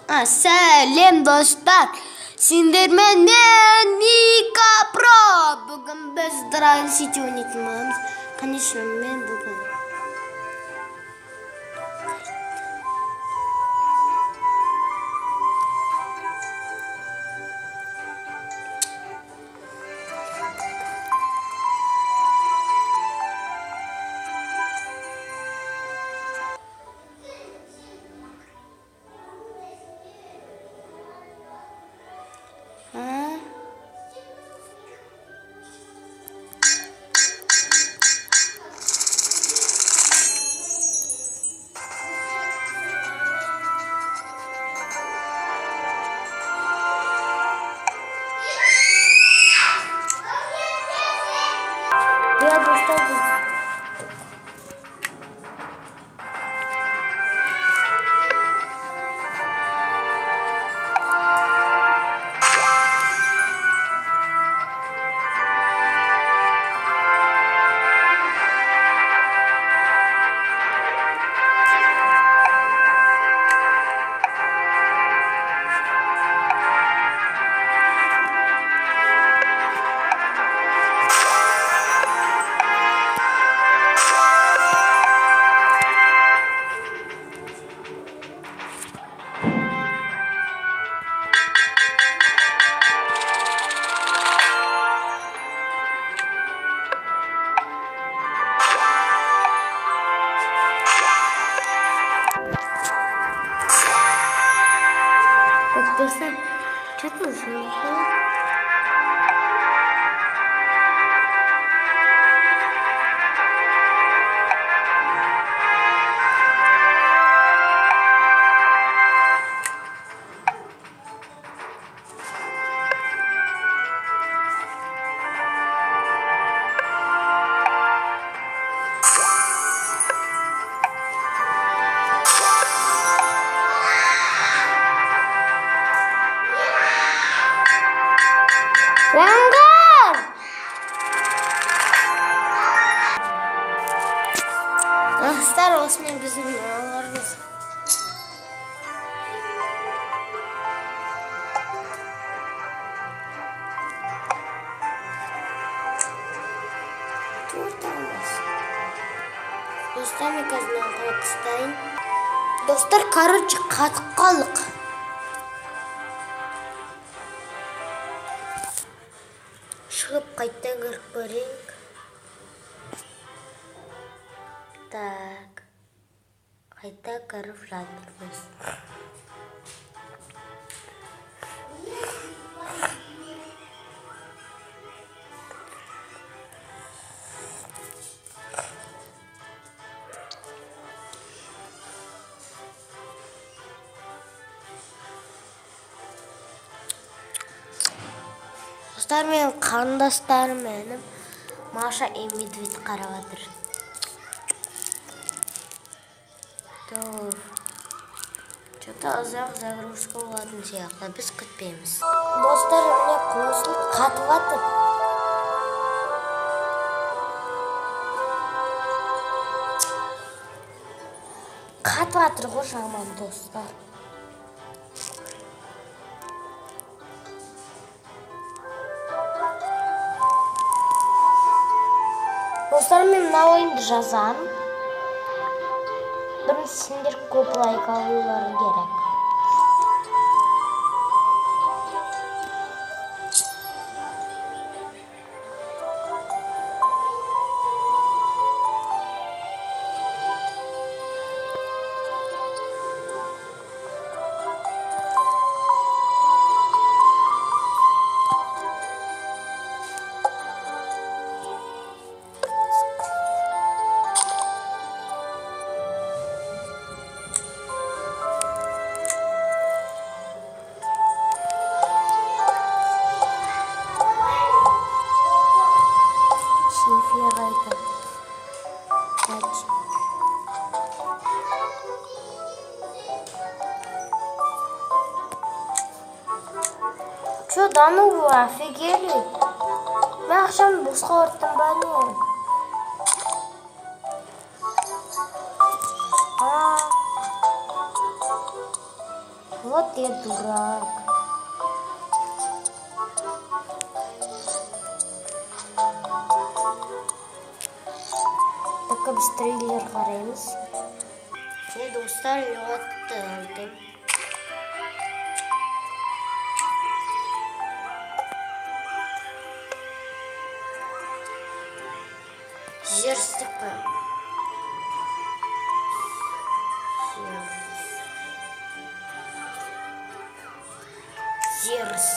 Сәлем достар, сендерменен Ника Про. Бүгін біз Dragon City ойнайтын боламыз. Конечно, мен бүгін достар, что-то слышно. Dostlar, osman bizim yollarımız. Dostlar, мен қазір қайтыстайын. Достар, короче, қатып қалдық. Шығып қайттан кіріп көрейік. Так, қайта кіріп жатырмыз. Достар, мен қандастарым менің Маша и Медведь қарап жатыр. Что-то ұзақ загрузка болатын сияқты, біз күтпейміз. Достар, міне қосылып қатып жатыр. Қатып жатыр ғой жаман, достар. Достар, мен мына ойынды жазамын. Бірінші сендер көп лайк алулары керек. Что, да ну вы офигели? Я ақшамды босқа құрттым ба не? Вот Dia durak. Takka biz trailer qaraymiz. Do'stlar, yotdi. Жерстіпі. Жерс.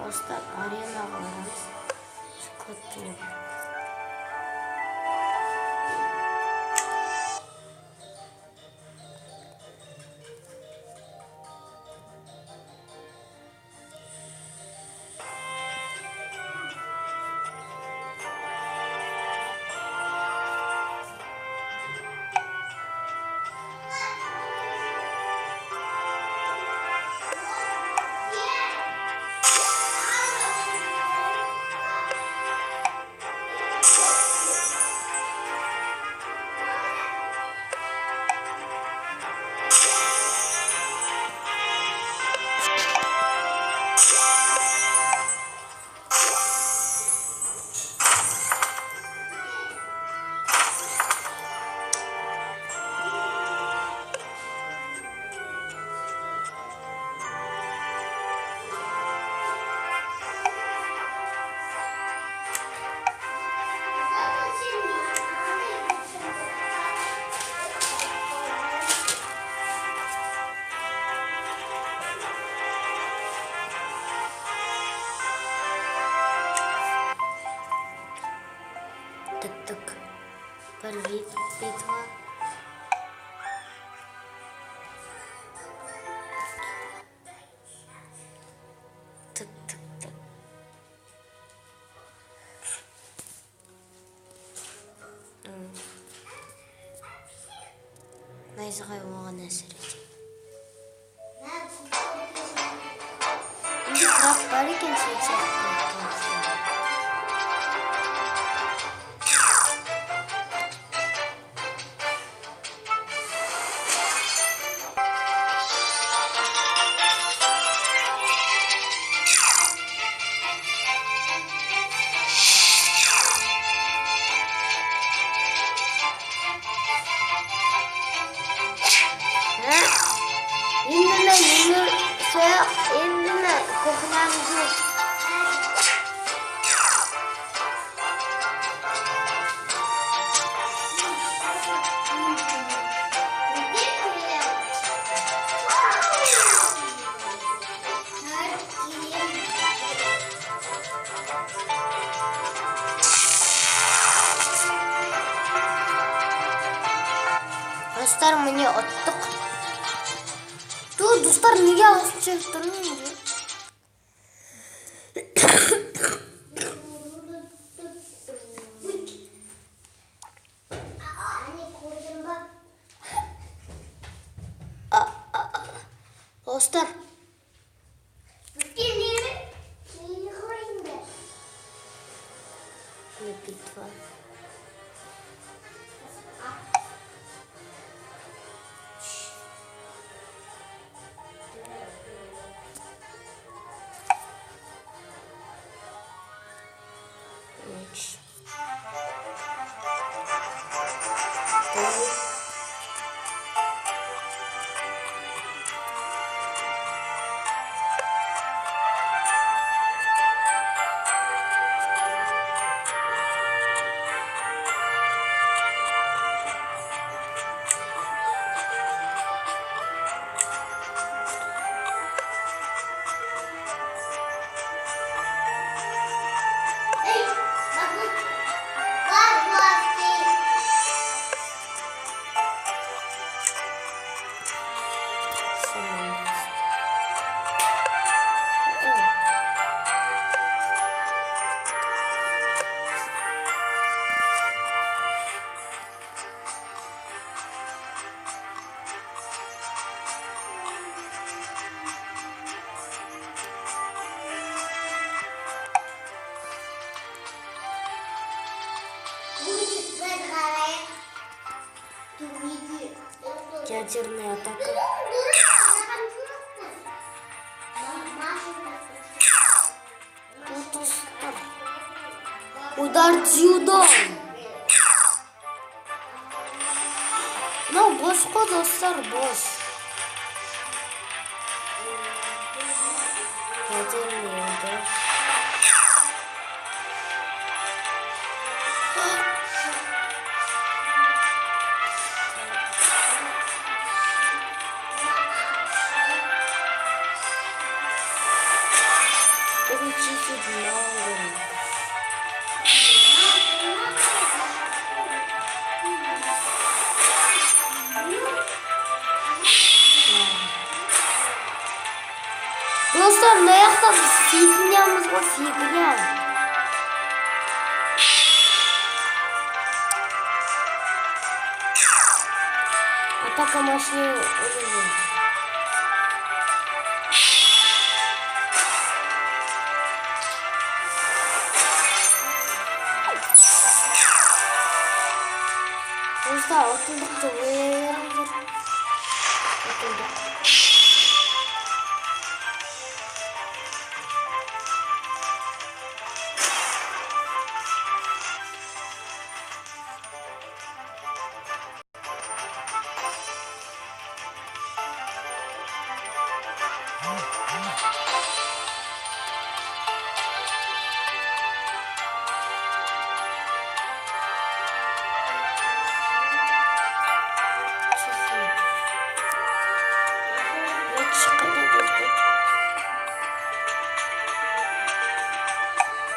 Dostlar, arena varız. Sıkıntı. Tık. Bir bit var. Tık. Neyse hayvana nesireceğim. Şimdi craft var iken seçeceğim. İndine kokularımızı. Dostlar məni attık. Dur dostlar niye asıcı durmuyor? Dostlar. Ne bit var? Ядерная атака. Удар дзюдо. Мынау бос қой достар, бос. Ядерный удар. Достар, мына жақта біз фигнямыз ғой, фигня. Атака машина. Достар, отындықты ойырыңдар.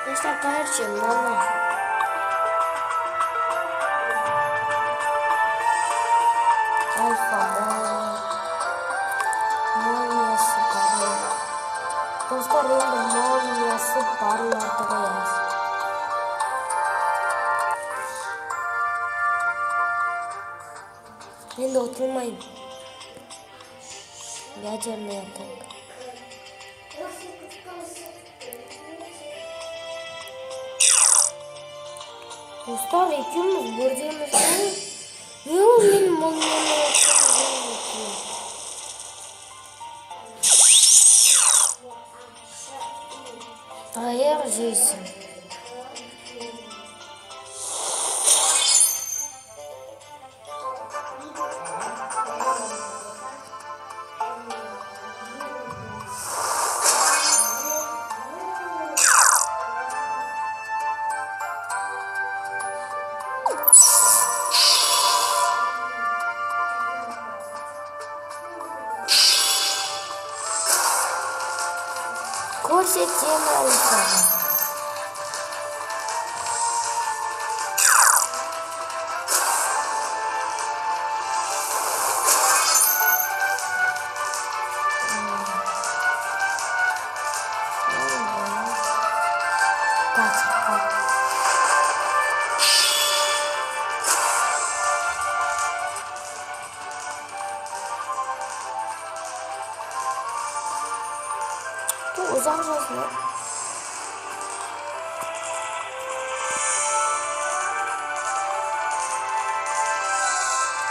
Достар, короче, мама. Альфа, молниясы бар. Достар, енді молниясы барларды қоямыз. Енді ұтылмайды. Ядерный атака. Достар, екеуміз бірдеміз ғой. Мен молнияны өткен. Даяр жейсің. Көрсетем алысың. Uzak жазды.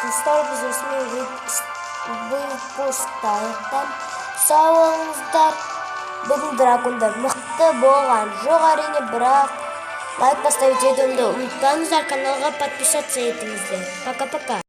Достар, біз осымен выпуск аяқтаймыз. Сау болыңыздар. Бүгін дракондар мықты болған жоқ әрине, бірақ лайк поставить етуімді ұмытпаңыздар, каналға подписаться етіңіздер. Пока-пока.